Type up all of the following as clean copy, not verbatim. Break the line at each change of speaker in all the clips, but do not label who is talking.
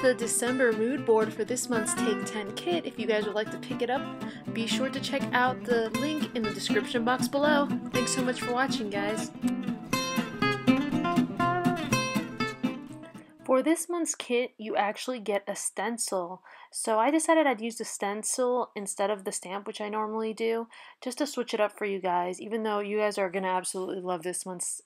the December mood board for this month's Take 10 kit. If you guys would like to pick it up, be sure to check out the link in the description box below. Thanks so much for watching, guys. For this month's kit, you actually get a stencil. So I decided I'd use the stencil instead of the stamp, which I normally do, just to switch it up for you guys, even though you guys are going to absolutely love this month's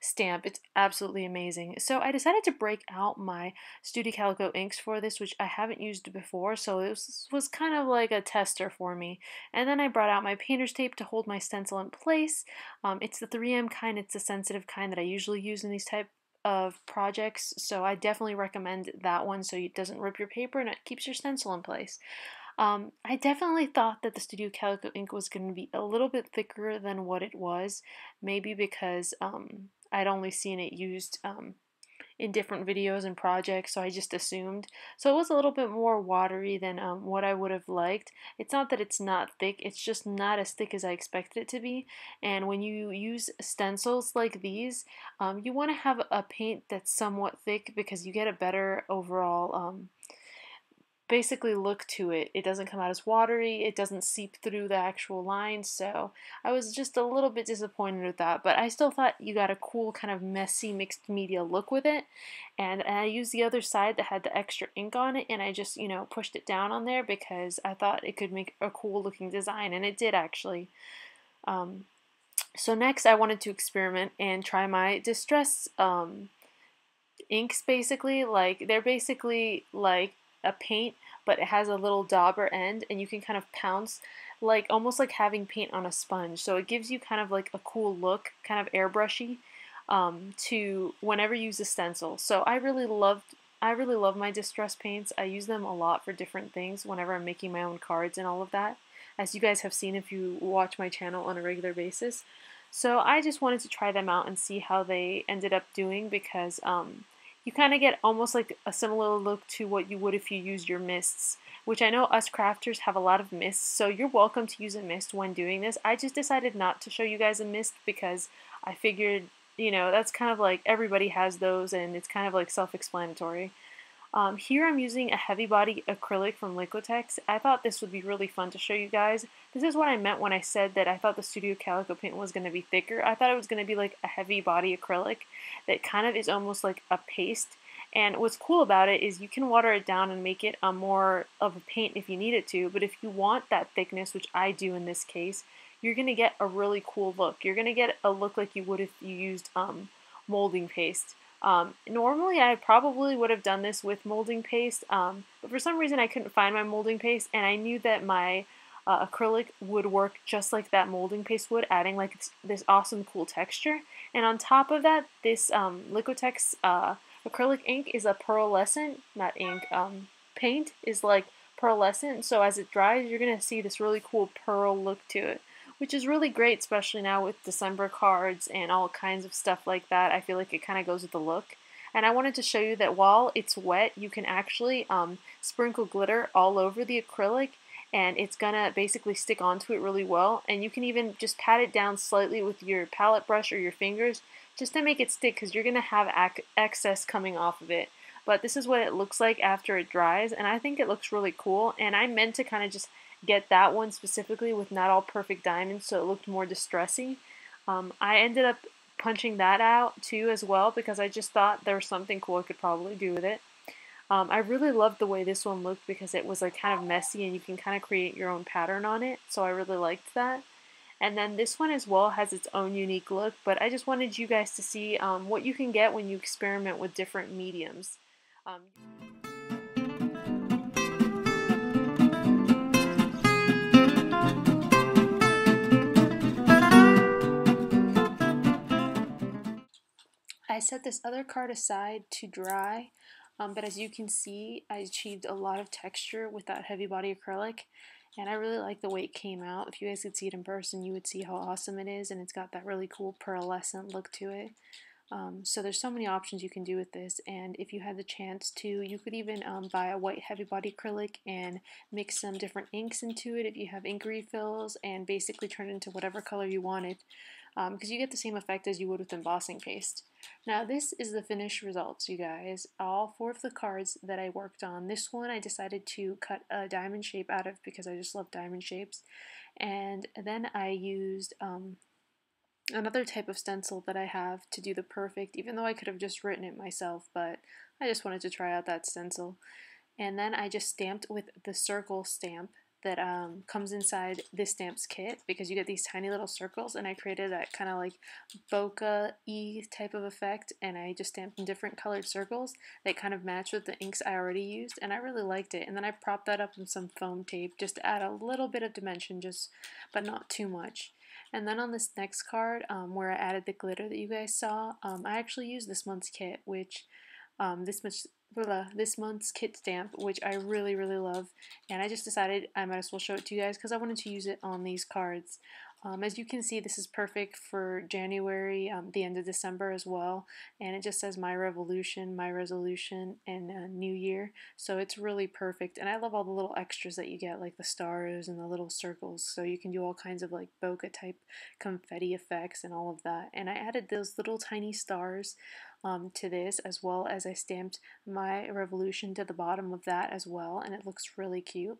stamp. It's absolutely amazing. So I decided to break out my Studio Calico inks for this, which I haven't used before, so this was kind of like a tester for me. And then I brought out my painter's tape to hold my stencil in place. It's the 3M kind, it's the sensitive kind that I usually use in these type of projects, so I definitely recommend that one so it doesn't rip your paper and it keeps your stencil in place. I definitely thought that the Studio Calico ink was going to be a little bit thicker than what it was, maybe because I'd only seen it used in different videos and projects, so I just assumed. So it was a little bit more watery than what I would have liked. It's not that it's not thick, it's just not as thick as I expected it to be. And when you use stencils like these, you want to have a paint that's somewhat thick because you get a better overall basically look to it. It doesn't come out as watery, it doesn't seep through the actual lines, so I was just a little bit disappointed with that, but I still thought you got a cool kind of messy mixed media look with it. And I used the other side that had the extra ink on it, and I just, pushed it down on there because I thought it could make a cool looking design, and it did actually. So next I wanted to experiment and try my distress inks. Basically, they're basically like a paint, but it has a little dauber end, and you can kind of pounce, almost like having paint on a sponge. So it gives you kind of like a cool look, kind of airbrushy, to whenever you use a stencil. So I really love my distress paints. I use them a lot for different things whenever I'm making my own cards and all of that, as you guys have seen if you watch my channel on a regular basis. So I just wanted to try them out and see how they ended up doing, because you kind of get almost like a similar look to what you would if you used your mists, which I know us crafters have a lot of mists, so you're welcome to use a mist when doing this. I just decided not to show you guys a mist because I figured, that's kind of like everybody has those and it's kind of like self-explanatory. Here I'm using a heavy body acrylic from Liquitex. I thought this would be really fun to show you guys. This is what I meant when I said that I thought the Studio Calico paint was going to be thicker. I thought it was going to be like a heavy body acrylic that kind of is almost like a paste. And what's cool about it is you can water it down and make it a more of a paint if you need it to. But if you want that thickness, which I do in this case, you're going to get a really cool look. You're going to get a look like you would if you used molding paste. Normally I probably would have done this with molding paste, but for some reason I couldn't find my molding paste, and I knew that my acrylic would work just like that molding paste would, adding like this awesome cool texture. And on top of that, this Liquitex acrylic ink is a pearlescent, not ink, paint is like pearlescent, so as it dries you're going to see this really cool pearl look to it, which is really great, especially now with December cards and all kinds of stuff like that. I feel like it kind of goes with the look. And I wanted to show you that while it's wet, you can actually sprinkle glitter all over the acrylic, and it's gonna basically stick onto it really well. And you can even just pat it down slightly with your palette brush or your fingers just to make it stick, because you're gonna have excess coming off of it. But this is what it looks like after it dries, and I think it looks really cool. And I meant to kind of just get that one specifically with not all perfect diamonds, so it looked more distressy. I ended up punching that out too as well because I just thought there was something cool I could probably do with it. I really loved the way this one looked because it was like kind of messy and you can kind of create your own pattern on it, so I really liked that. And then this one as well has its own unique look, but I just wanted you guys to see what you can get when you experiment with different mediums. I set this other card aside to dry, but as you can see, I achieved a lot of texture with that heavy body acrylic, and I really like the way it came out. If you guys could see it in person, you would see how awesome it is, and it's got that really cool pearlescent look to it. So there's so many options you can do with this, and if you had the chance to, you could even buy a white heavy body acrylic and mix some different inks into it if you have ink refills, and basically turn it into whatever color you wanted. because you get the same effect as you would with embossing paste. Now this is the finished results, you guys. All 4 of the cards that I worked on. This one I decided to cut a diamond shape out of because I just love diamond shapes. And then I used another type of stencil that I have to do the perfect, even though I could have just written it myself, but I just wanted to try out that stencil. And then I just stamped with the circle stamp that comes inside this stamps kit, because you get these tiny little circles, and I created that kind of like bokeh-y type of effect, and I just stamped in different colored circles that kind of match with the inks I already used, and I really liked it. And then I propped that up with some foam tape just to add a little bit of dimension, but not too much. And then on this next card, where I added the glitter that you guys saw, I actually used this month's kit, which this month's kit stamp, which I really love, and I just decided I might as well show it to you guys because I wanted to use it on these cards. As you can see, this is perfect for January, the end of December as well, and it just says my revolution, my resolution, and New Year, so it's really perfect. And I love all the little extras that you get, like the stars and the little circles, so you can do all kinds of like bokeh type confetti effects and all of that. And I added those little tiny stars to this, as well as I stamped my revolution to the bottom of that as well, and it looks really cute.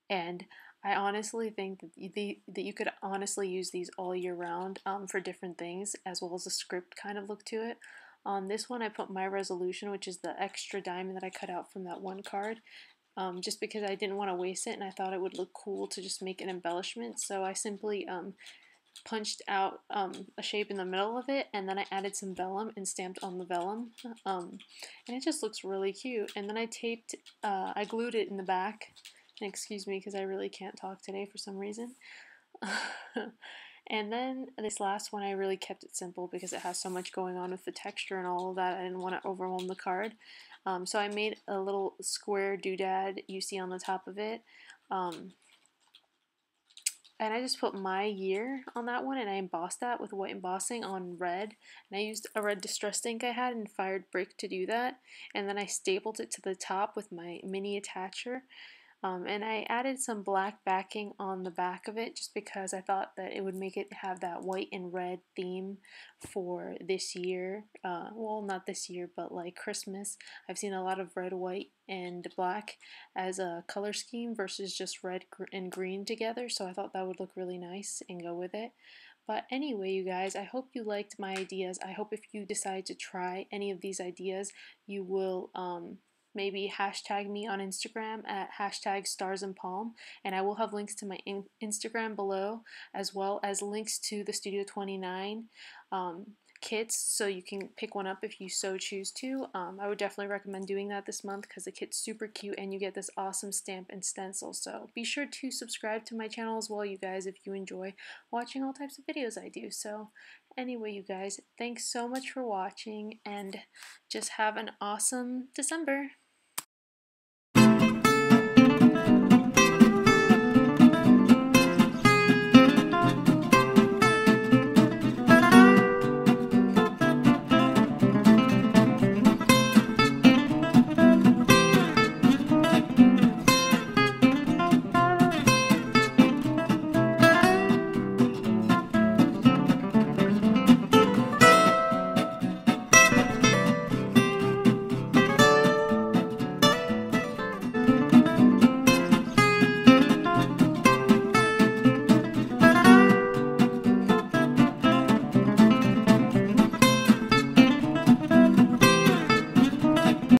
And I honestly think that you could honestly use these all year round for different things, as well as a script kind of look to it. On this one I put my resolution, which is the extra diamond that I cut out from that one card, just because I didn't want to waste it and I thought it would look cool to just make an embellishment. So I simply punched out a shape in the middle of it, and then I added some vellum and stamped on the vellum, and it just looks really cute. And then I glued it in the back, and excuse me because I really can't talk today for some reason. And then this last one I really kept it simple because it has so much going on with the texture and all of that. I didn't want to overwhelm the card, so I made a little square doodad you see on the top of it. And I just put my year on that one, and I embossed that with white embossing on red. And I used a red distress ink I had and fired brick to do that. And then I stapled it to the top with my mini attacher. And I added some black backing on the back of it just because I thought that it would make it have that white and red theme for this year. Well, not this year, but like Christmas. I've seen a lot of red, white, and black as a color scheme versus just red and green together, so I thought that would look really nice and go with it. But anyway, you guys, I hope you liked my ideas. I hope if you decide to try any of these ideas, you will maybe hashtag me on Instagram at hashtag starsandpalm, and I will have links to my Instagram below, as well as links to the Studio 29 kits, so you can pick one up if you so choose to. I would definitely recommend doing that this month because the kit's super cute and you get this awesome stamp and stencil. So be sure to subscribe to my channel as well, you guys, if you enjoy watching all types of videos I do. So anyway, you guys, thanks so much for watching, and just have an awesome December.